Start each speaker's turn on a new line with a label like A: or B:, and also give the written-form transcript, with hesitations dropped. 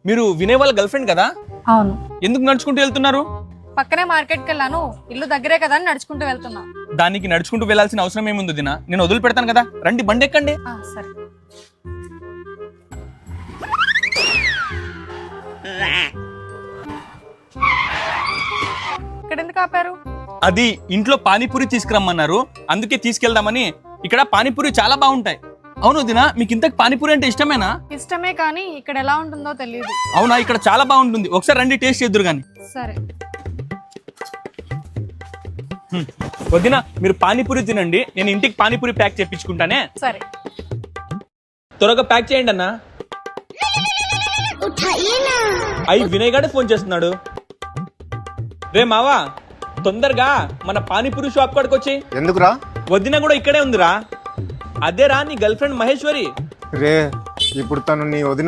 A: మీరు వినయ్ వాళ్ళ girl friend కదా?
B: అవును.
A: ఎందుకు నడుచుకుంటూ వెళ్తున్నారు?
B: పక్కనే మార్కెట్కి వెళ్ళాను, ఇల్లు దగ్గరే కదా అని నడుచుకుంటూ వెళ్తున్నా.
A: దానికి నడుచుకుంటూ వెళ్లాల్సిన అవసరం ఏముంది దినా? నేను వదిలి పెడతాను కదా, రండి బండి ఎక్కండి.
B: సరే. ఇక్కడ ఎందుకు ఆపారు?
A: అది ఇంట్లో పానీపూరి తీసుకురమ్మన్నారు, అందుకే తీసుకెళ్దామని. ఇక్కడ పానీపూరి చాలా బాగుంటాయి. అవును దినా, మీకు ఇంతకు పానీపూరి అంటే ఇష్టమేనా?
B: ఇష్టమే, కానీ ఇక్కడ ఎలా ఉంటుందో తెలియదు.
A: అవునా, ఇక్కడ చాలా బాగుంటుంది, ఒకసారి రండి టేస్ట్ చేద్దురు గాని.
B: సరే.
A: వదినా, మీరు పానీపూరి తినండి, నేను ఇంటికి పానీపూరి ప్యాక్ చేయించుకుంటానే.
B: సరే.
A: త్వరగా ప్యాక్ చేయండి అన్న. వినయ్ గాడే ఫోన్ చేస్తున్నాడు. రే మావా, తొందరగా మన పానీపూరి షాప్ కాడికి వచ్చి.
C: ఎందుకురా?
A: వదిన కూడా ఇక్కడే ఉందిరా. అదేరా నీ గర్ల్ ఫ్రెండ్ మహేశ్వరి.
C: రే, ఇప్పుడు తను నీ వదిన